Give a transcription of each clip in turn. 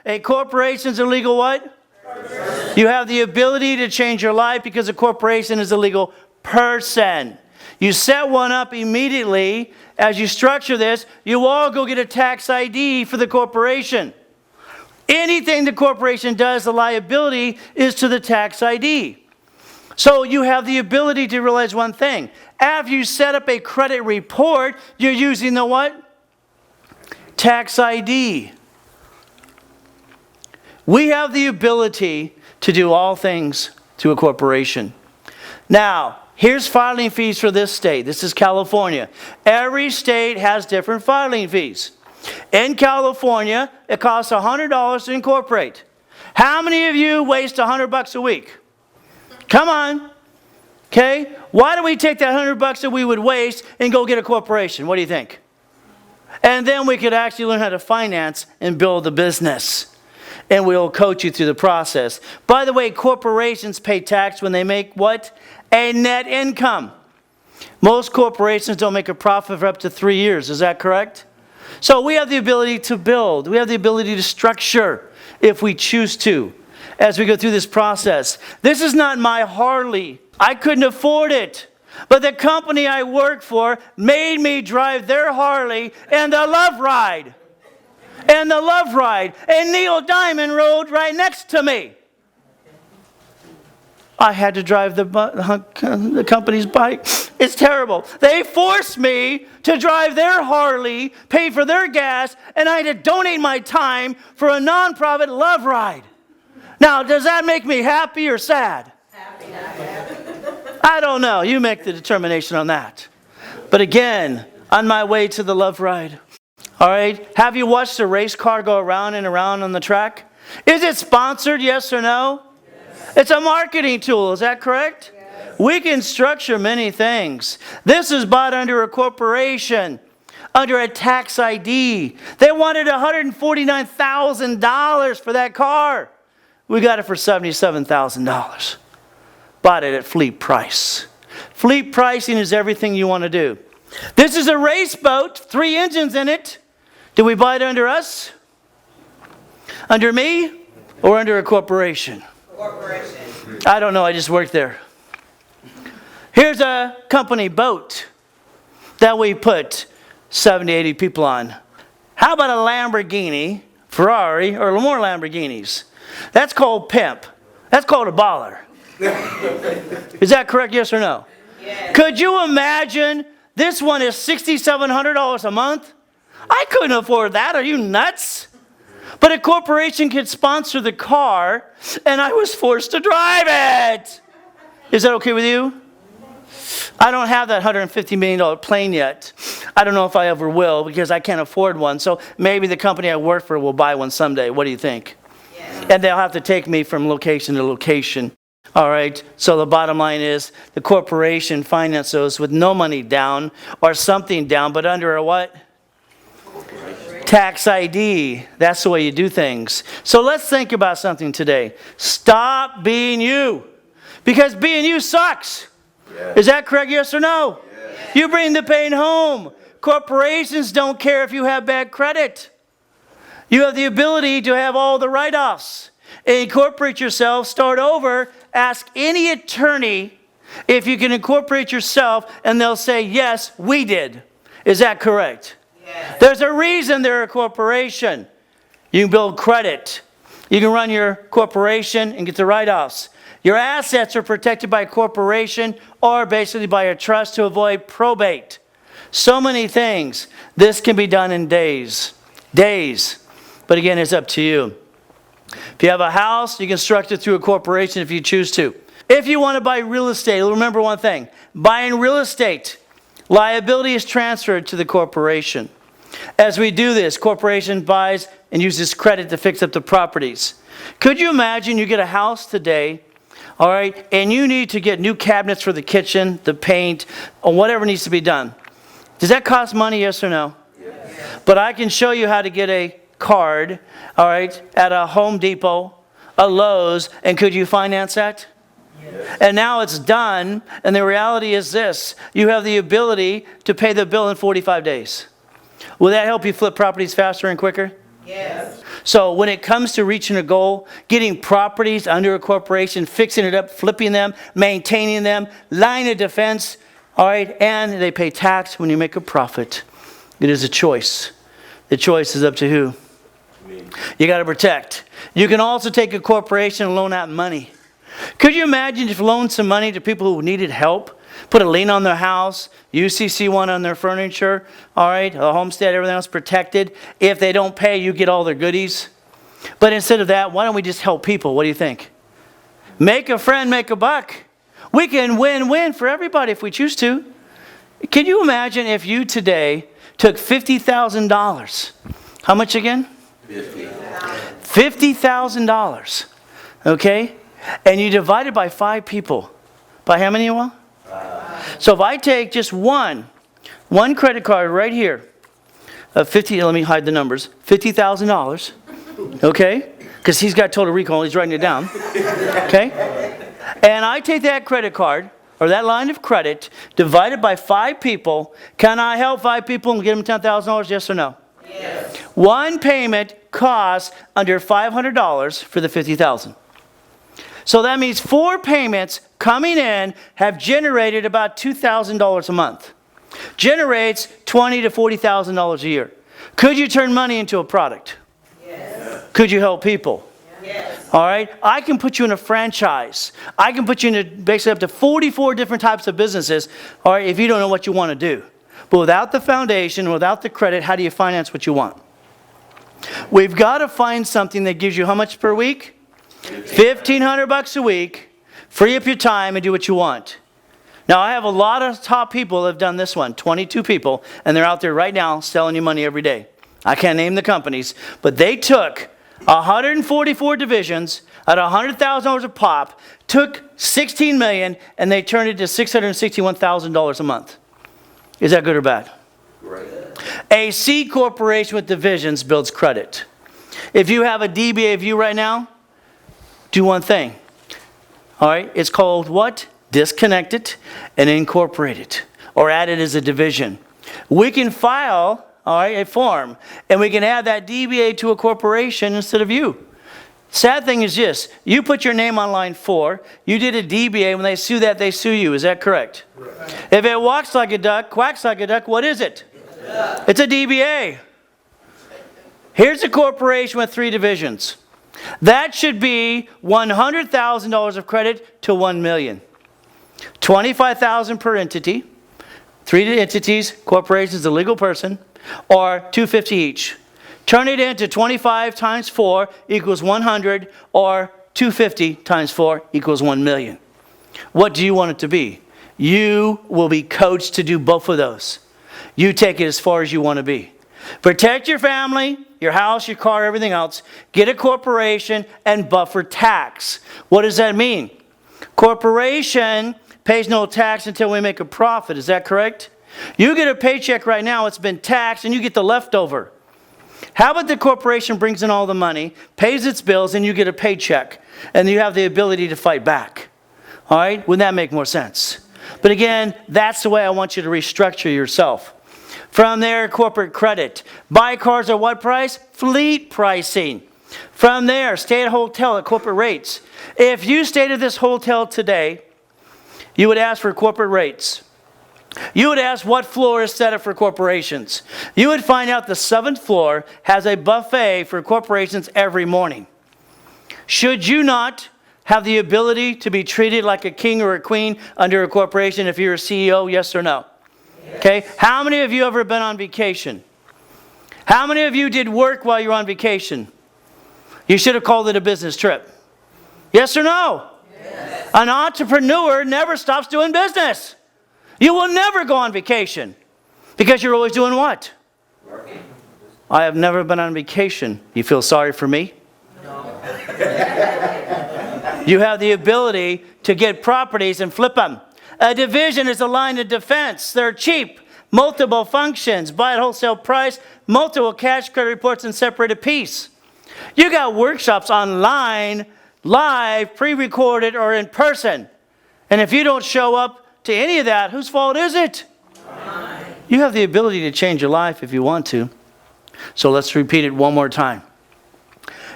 A corporation is a legal what? Person. You have the ability to change your life because a corporation is a legal person. You set one up immediately. As you structure this, you all go get a tax ID for the corporation. Anything the corporation does, the liability is to the tax ID. So you have the ability to realize one thing. After you set up a credit report, you're using the what? Tax ID. We have the ability to do all things to a corporation. Now, here's filing fees for this state. This is California. Every state has different filing fees. In California, it costs $100 to incorporate. How many of you waste $100 a week? Come on. Okay? Why don't we take that $100 that we would waste and go get a corporation? What do you think? And then we could actually learn how to finance and build a business. And we'll coach you through the process. By the way, corporations pay tax when they make what? A net income. Most corporations don't make a profit for up to 3 years. Is that correct? So we have the ability to build. We have the ability to structure if we choose to as we go through this process. This is not my Harley. I couldn't afford it. But the company I work for made me drive their Harley and the Love Ride. And the Love Ride. And Neil Diamond rode right next to me. I had to drive the company's bike. It's terrible. They forced me to drive their Harley, pay for their gas, and I had to donate my time for a nonprofit Love Ride. Now, does that make me happy or sad? Happy. I don't know. You make the determination on that. But again, on my way to the Love Ride. All right? Have you watched a race car go around and around on the track? Is it sponsored, yes or no? It's a marketing tool, is that correct? Yes. We can structure many things. This is bought under a corporation, under a tax ID. They wanted $149,000 for that car. We got it for $77,000. Bought it at fleet price. Fleet pricing is everything you want to do. This is a race boat, 3 engines in it. Did we buy it under us? Under me? Or under a corporation? I don't know, I just worked there. Here's a company boat that we put 70, 80 people on. How about a Lamborghini, Ferrari, or more Lamborghinis? That's called pimp. That's called a baller. Is that correct, yes or no? Yes. Could you imagine this one is $6,700 a month? I couldn't afford that. Are you nuts? But a corporation could sponsor the car, and I was forced to drive it. Is that okay with you? I don't have that $150 million plane yet. I don't know if I ever will because I can't afford one. So maybe the company I work for will buy one someday. What do you think? Yeah. And they'll have to take me from location to location. All right. So the bottom line is the corporation finances those with no money down or something down, but under a what? Tax ID. That's the way you do things. So let's think about something today. Stop being you. Because being you sucks. Yeah. Is that correct, yes or no? Yeah. You bring the pain home. Corporations don't care if you have bad credit. You have the ability to have all the write-offs. Incorporate yourself, start over, ask any attorney if you can incorporate yourself, and they'll say, yes, we did. Is that correct? Yes. There's a reason they're a corporation. You can build credit. You can run your corporation and get the write-offs. Your assets are protected by a corporation or basically by a trust to avoid probate. So many things. This can be done in days. Days. But again, it's up to you. If you have a house, you can structure it through a corporation if you choose to. If you want to buy real estate, remember one thing. Buying real estate, liability is transferred to the corporation. As we do this, corporation buys and uses credit to fix up the properties. Could you imagine you get a house today, all right, and you need to get new cabinets for the kitchen, the paint, or whatever needs to be done. Does that cost money, yes or no? Yes. But I can show you how to get a card, all right, at a Home Depot, a Lowe's, and could you finance that? Yes. And now it's done, and the reality is this. You have the ability to pay the bill in 45 days. Will that help you flip properties faster and quicker? Yes. So when it comes to reaching a goal, getting properties under a corporation, fixing it up, flipping them, maintaining them, line of defense, all right, and they pay tax when you make a profit. It is a choice. The choice is up to who? Me. You got to protect. You can also take a corporation and loan out money. Could you imagine if you loaned some money to people who needed help? Put a lien on their house, UCC one on their furniture, all right, a homestead, everything else protected. If they don't pay, you get all their goodies. But instead of that, why don't we just help people? What do you think? Make a friend, make a buck. We can win-win for everybody if we choose to. Can you imagine if you today took $50,000? How much again? $50,000. Okay? And you divide it by 5 people. By how many you want? So if I take just one credit card right here of let me hide the numbers, $50,000, okay? Because he's got total recall, he's writing it down, okay? And I take that credit card, or that line of credit, divided by 5 people. Can I help 5 people and get them $10,000, yes or no? Yes. One payment costs under $500 for the $50,000. So that means 4 payments coming in have generated about $2,000 a month. Generates $20,000 to $40,000 a year. Could you turn money into a product? Yes. Could you help people? Yes. All right? I can put you in a franchise. I can put you into basically up to 44 different types of businesses, all right, if you don't know what you want to do. But without the foundation, without the credit, how do you finance what you want? We've got to find something that gives you how much per week? $1,500 a week. Free up your time and do what you want. Now, I have a lot of top people that have done this one, 22 people, and they're out there right now selling you money every day. I can't name the companies, but they took 144 divisions at $100,000 a pop, took $16 million, and they turned it to $661,000 a month. Is that good or bad? Right. A C corporation with divisions builds credit. If you have a DBA of you right now, do one thing. All right, it's called what? Disconnect it and incorporate it, or add it as a division. We can file, all right, a form, and we can add that DBA to a corporation instead of you. Sad thing is this, you put your name on line 4, you did a DBA, when they sue that, they sue you. Is that correct? Right. If it walks like a duck, quacks like a duck, what is it? It's a DBA. Here's a corporation with 3 divisions. That should be $100,000 of credit to $1 million. $25,000 per entity. 3 entities, corporations, a legal person, or $250 each. Turn it into 25 times 4 equals 100, or 250 times 4 equals 1 million. What do you want it to be? You will be coached to do both of those. You take it as far as you want to be. Protect your family, your house, your car, everything else. Get a corporation and buffer tax. What does that mean? Corporation pays no tax until we make a profit. Is that correct? You get a paycheck right now, it's been taxed, and you get the leftover. How about the corporation brings in all the money, pays its bills, and you get a paycheck, and you have the ability to fight back? All right? Wouldn't that make more sense? But again, that's the way I want you to restructure yourself. From there, corporate credit. Buy cars at what price? Fleet pricing. From there, stay at a hotel at corporate rates. If you stayed at this hotel today, you would ask for corporate rates. You would ask what floor is set up for corporations. You would find out the 7th floor has a buffet for corporations every morning. Should you not have the ability to be treated like a king or a queen under a corporation if you're a CEO, yes or no? Okay, how many of you ever been on vacation? How many of you did work while you were on vacation? You should have called it a business trip. Yes or no? Yes. An entrepreneur never stops doing business. You will never go on vacation because you're always doing what? Working. I have never been on vacation. You feel sorry for me? No. You have the ability to get properties and flip them. A division is a line of defense. They're cheap, multiple functions, buy at wholesale price, multiple cash credit reports, and separated piece. You got workshops online, live, pre-recorded, or in person. And if you don't show up to any of that, whose fault is it? Mine. You have the ability to change your life if you want to. So let's repeat it one more time.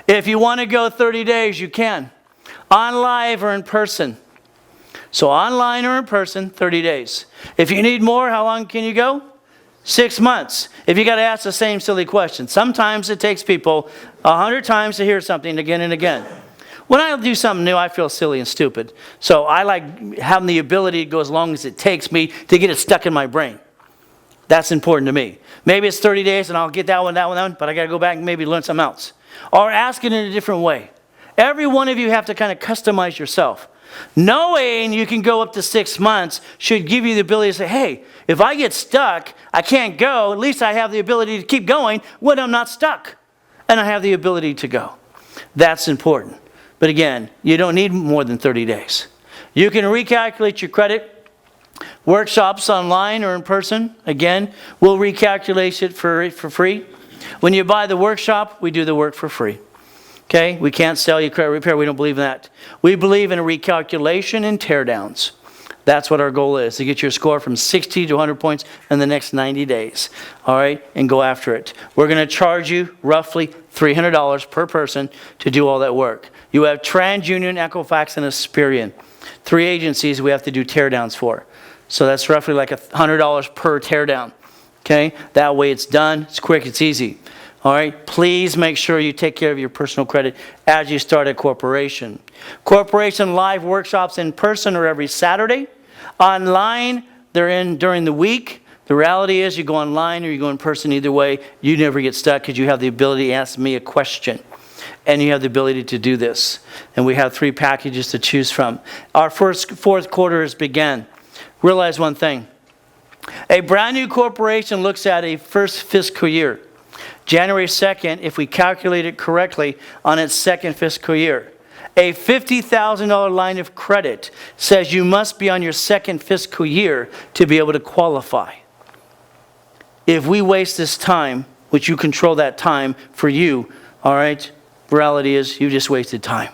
If you want to go 30 days, you can. On live or in person. So online or in person, 30 days. If you need more, how long can you go? 6 months. If you got to ask the same silly question. Sometimes it takes people 100 times to hear something again and again. When I do something new, I feel silly and stupid. So I like having the ability to go as long as it takes me to get it stuck in my brain. That's important to me. Maybe it's 30 days and I'll get that one, but I got to go back and maybe learn something else. Or ask it in a different way. Every one of you have to kind of customize yourself. Knowing you can go up to 6 months should give you the ability to say, hey, if I get stuck, I can't go, at least I have the ability to keep going when I'm not stuck. And I have the ability to go. That's important. But again, you don't need more than 30 days. You can recalculate your credit. Workshops online or in person, again, we'll recalculate it for free. When you buy the workshop, we do the work for free. Okay? We can't sell you credit repair. We don't believe in that. We believe in a recalculation and teardowns. That's what our goal is, to get your score from 60 to 100 points in the next 90 days. All right? And go after it. We're going to charge you roughly $300 per person to do all that work. You have TransUnion, Equifax, and Experian. 3 agencies we have to do teardowns for. So that's roughly like $100 per teardown. Okay? That way it's done. It's quick. It's easy. All right? Please make sure you take care of your personal credit as you start a corporation. Corporation live workshops in person are every Saturday. Online, they're in during the week. The reality is you go online or you go in person. Either way, you never get stuck because you have the ability to ask me a question. And you have the ability to do this. And we have 3 packages to choose from. Our fourth quarter has begun. Realize one thing. A brand new corporation looks at a first fiscal year. January 2nd, if we calculate it correctly, on its second fiscal year. A $50,000 line of credit says you must be on your second fiscal year to be able to qualify. If we waste this time, which you control that time for you, all right, reality is you just wasted time.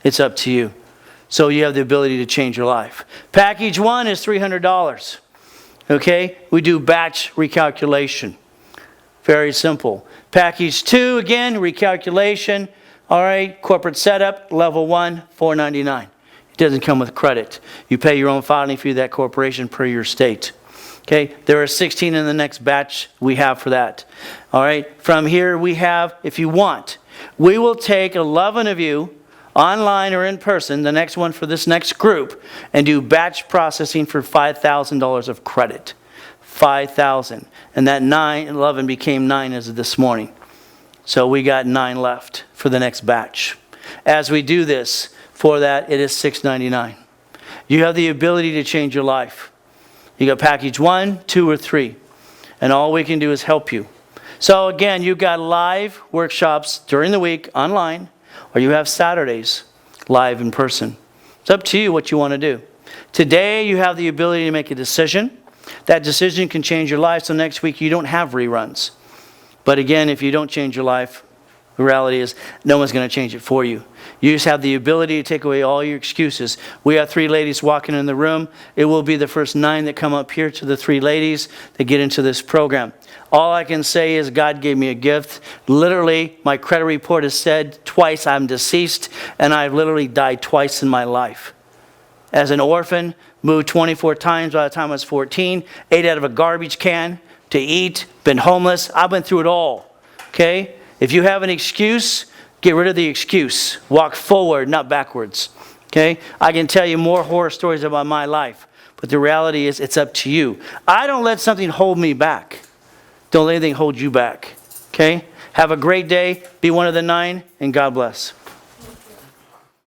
It's up to you. So you have the ability to change your life. Package 1 is $300. Okay? We do batch recalculation. Very simple. Package 2, again, recalculation. All right, corporate setup, level 1, $499. It doesn't come with credit. You pay your own filing fee to that corporation per your state. Okay, there are 16 in the next batch we have for that. All right, from here we have, if you want, we will take 11 of you, online or in person, the next one for this next group, and do batch processing for $5,000 of credit. $5,000. And that 11 became 9 as of this morning. So we got 9 left for the next batch. As we do this, for that, it is $699. You have the ability to change your life. You got package 1, 2, or 3. And all we can do is help you. So again, you've got live workshops during the week online, or you have Saturdays live in person. It's up to you what you want to do. Today, you have the ability to make a decision. That decision can change your life, so next week you don't have reruns. But again, if you don't change your life, the reality is no one's going to change it for you. You just have the ability to take away all your excuses. We have 3 ladies walking in the room. It will be the first 9 that come up here to the 3 ladies that get into this program. All I can say is God gave me a gift. Literally, my credit report has said twice I'm deceased, and I've literally died twice in my life. As an orphan, moved 24 times by the time I was 14, ate out of a garbage can to eat, been homeless. I've been through it all, okay? If you have an excuse, get rid of the excuse. Walk forward, not backwards, okay? I can tell you more horror stories about my life, but the reality is it's up to you. I don't let something hold me back. Don't let anything hold you back, okay? Have a great day. Be one of the 9, and God bless.